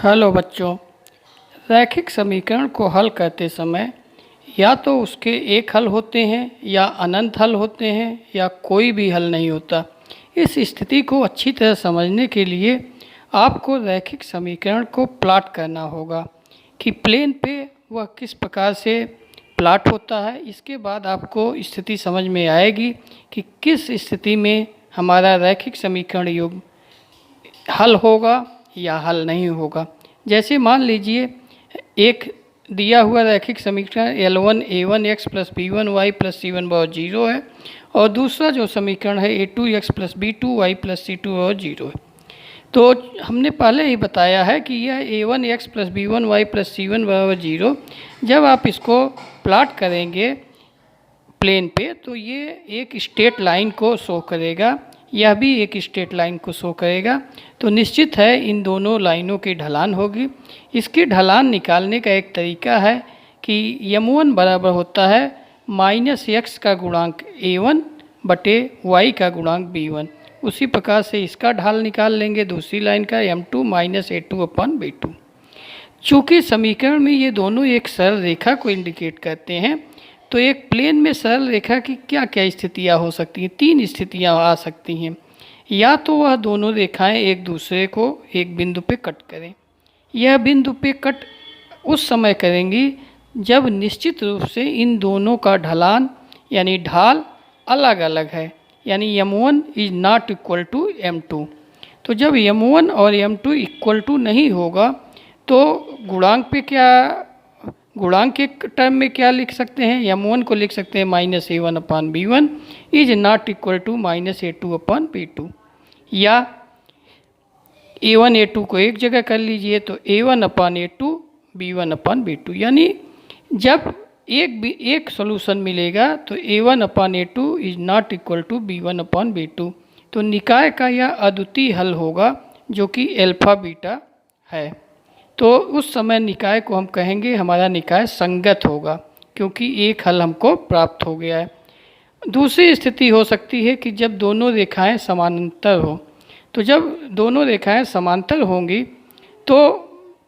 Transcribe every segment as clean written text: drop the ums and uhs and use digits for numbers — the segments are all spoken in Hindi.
हेलो बच्चों। रैखिक समीकरण को हल करते समय या तो उसके एक हल होते हैं या अनंत हल होते हैं या कोई भी हल नहीं होता। इस स्थिति को अच्छी तरह समझने के लिए आपको रैखिक समीकरण को प्लॉट करना होगा कि प्लेन पे वह किस प्रकार से प्लॉट होता है। इसके बाद आपको स्थिति समझ में आएगी कि किस स्थिति में हमारा रैखिक समीकरण योग हल होगा या हल नहीं होगा। जैसे मान लीजिए एक दिया हुआ रैखिक समीकरण L1 A1 x plus B1 y plus C1 बराबर 0 है और दूसरा जो समीकरण है A2 x plus B2 y plus C2 बराबर 0 है। तो हमने पहले ही बताया है कि यह A1 x plus B1 y plus C1 बराबर 0 जब आप इसको प्लॉट करेंगे प्लेन पे तो ये एक स्ट्रेट लाइन को शो करेगा, यह भी एक स्ट्रेट लाइन को शो करेगा। तो निश्चित है इन दोनों लाइनों की ढलान होगी। इसकी ढलान निकालने का एक तरीका है कि M1 बराबर होता है माइनस एक्स का गुणांक A1 बटे y का गुणांक B1। उसी प्रकार से इसका ढाल निकाल लेंगे दूसरी लाइन का M2 माइनस A2 अपन B2। चूँकि समीकरण में ये दोनों एक सरल रेखा को इंडिकेट करते हैं तो एक प्लेन में सरल रेखा की क्या क्या स्थितियाँ हो सकती हैं। तीन स्थितियाँ आ सकती हैं। या तो वह दोनों रेखाएं एक दूसरे को एक बिंदु पे कट करें। यह बिंदु पे कट उस समय करेंगी जब निश्चित रूप से इन दोनों का ढलान यानी ढाल अलग अलग है, यानी M1 is not equal to M2। तो जब M1 और M2 इक्वल टू नहीं होगा तो गुणांक के टर्म में क्या लिख सकते हैं। M1 को लिख सकते हैं minus A1 upon B1 is not equal to minus A2 upon B2। या A1 A2 को एक जगह कर लीजिए तो A1 upon A2 B1 upon B2। यानी जब एक सॉल्यूशन मिलेगा तो A1 upon A2 is not equal to B1 upon B2। तो निकाय का यह अद्वितीय हल होगा जो कि अल्फा बीटा है। तो उस समय निकाय को हम कहेंगे हमारा निकाय संगत होगा क्योंकि एक हल हमको प्राप्त हो गया है। दूसरी स्थिति हो सकती है कि जब दोनों रेखाएं समानांतर हो। तो जब दोनों रेखाएं समांतर होंगी तो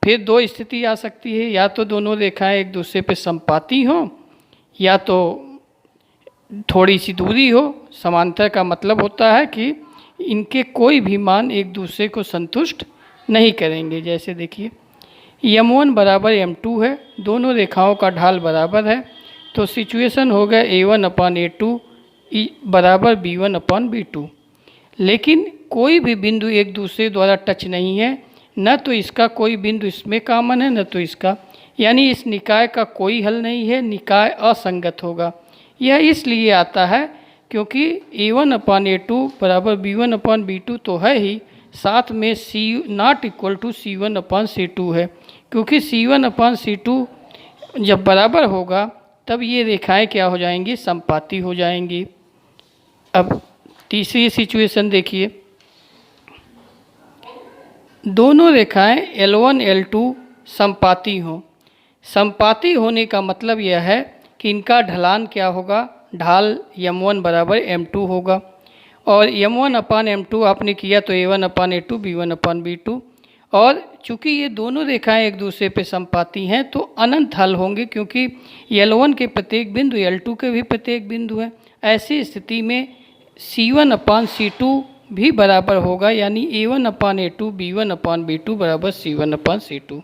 फिर दो स्थिति आ सकती है, या तो दोनों रेखाएं एक दूसरे पे संपाती हों या तो थोड़ी सी दूरी हो। समांतर का मतलब होता है कि इनके कोई भी मान एक दूसरे को संतुष्ट नहीं करेंगे। जैसे देखिए M1 बराबर M2 है, दोनों रेखाओं का ढाल बराबर है तो सिचुएशन होगा A1 अपान A2 बराबर B1 अपान B2। लेकिन कोई भी बिंदु एक दूसरे द्वारा टच नहीं है, न तो इसका कोई बिंदु इसमें कॉमन है न तो इसका, यानी इस निकाय का कोई हल नहीं है, निकाय असंगत होगा। यह इसलिए आता है क्योंकि A1 अपान A2 बराबर B1 अपान B2 तो है ही, साथ में C not equal to C1 upon C2 है। क्योंकि C1 अपान C2 जब बराबर होगा तब ये रेखाएं क्या हो जाएंगी, संपाती हो जाएंगी। अब तीसरी सिचुएशन देखिए, दोनों रेखाएं L1 L2 संपाती हों। संपाती होने का मतलब यह है कि इनका ढलान क्या होगा, ढाल M1 बराबर M2 होगा और M1 अपान M2 आपने किया तो A1 upon A2 B1 upon B2। और चूंकि ये दोनों रेखाएं एक दूसरे पे संपाती हैं तो अनंत हल होंगे क्योंकि L1 के प्रत्येक बिंदु L2 के भी प्रत्येक बिंदु हैं। ऐसी स्थिति में C1 अपान C2 भी बराबर होगा, यानी A1 upon A2 B1 upon B2 बराबर C1 अपान C2।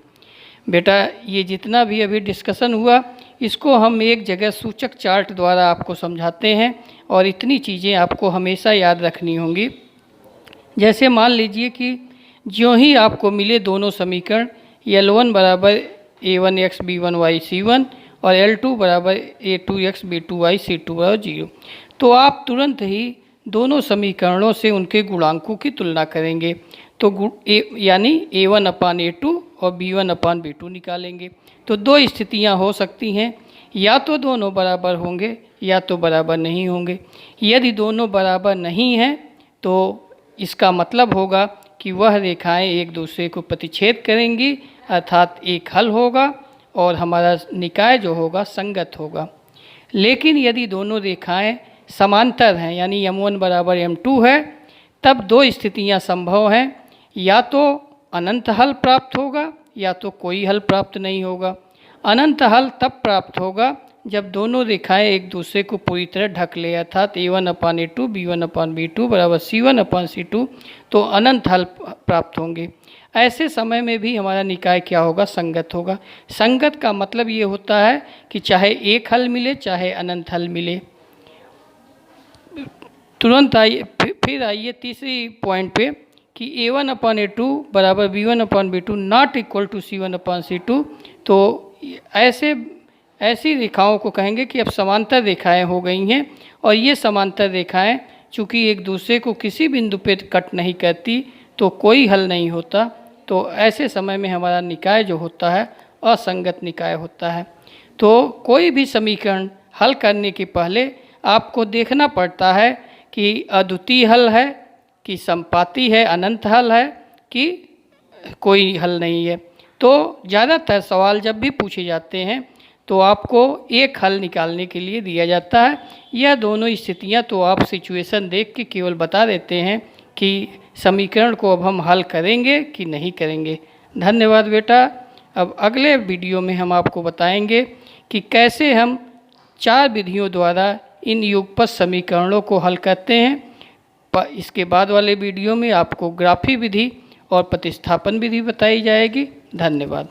बेटा ये जितना भी अभी डिस्कशन हुआ इसको हम एक जगह सूचक चार्ट द्वारा आपको समझाते हैं और इतनी चीज़ें आपको हमेशा याद रखनी होंगी। जैसे मान लीजिए कि ज्यों ही आपको मिले दोनों समीकरण L1 बराबर A1x B1 y C1 और L2 बराबर A2x B2 y C2 बराबर 0, तो आप तुरंत ही दोनों समीकरणों से उनके गुणांकों की तुलना करेंगे। तो यानी A1 अपान A2 और B1 अपान B2 निकालेंगे। तो दो स्थितियां हो सकती हैं, या तो दोनों बराबर होंगे या तो बराबर नहीं होंगे। यदि दोनों बराबर नहीं हैं तो इसका मतलब होगा कि वह रेखाएं एक दूसरे को प्रतिच्छेद करेंगी, अर्थात एक हल होगा और हमारा निकाय जो होगा संगत होगा। लेकिन यदि दोनों रेखाएं समांतर हैं यानी M1 बराबर M2 है, तब दो स्थितियां संभव हैं, या तो अनंत हल प्राप्त होगा या तो कोई हल प्राप्त नहीं होगा। अनंत हल तब प्राप्त होगा जब दोनों रेखाएं एक दूसरे को पूरी तरह ढक ले, अर्थात a1/a2 b1/b2 बराबर c1/c2, तो अनंत हल प्राप्त होंगे। ऐसे समय में भी हमारा निकाय क्या होगा? संगत होगा। संगत का मतलब ये होता है कि चाहे एक हल मिले चाहे अनंत हल मिले। तुरंत आइए फिर आइए तीसरी पॉइंट पे कि a1/a2 बराबर b1/b2 not equal to c1/c2। तो ऐसी रेखाओं को कहेंगे कि अब समांतर रेखाएं हो गई हैं, और ये समांतर रेखाएं चूँकि एक दूसरे को किसी बिंदु पे कट नहीं करती तो कोई हल नहीं होता। तो ऐसे समय में हमारा निकाय जो होता है असंगत निकाय होता है। तो कोई भी समीकरण हल करने के पहले आपको देखना पड़ता है कि अद्वितीय हल है, कि संपाती है, अनंत हल है, कि कोई हल नहीं है। तो ज़्यादातर सवाल जब भी पूछे जाते हैं तो आपको एक हल निकालने के लिए दिया जाता है। यह दोनों स्थितियां तो आप सिचुएशन देख के केवल बता देते हैं कि समीकरण को अब हम हल करेंगे कि नहीं करेंगे। धन्यवाद बेटा। अब अगले वीडियो में हम आपको बताएंगे कि कैसे हम 4 विधियों द्वारा इन युगपत समीकरणों को हल करते हैं। इसके बाद वाले वीडियो में आपको ग्राफी विधि और प्रतिस्थापन विधि बताई जाएगी। धन्यवाद।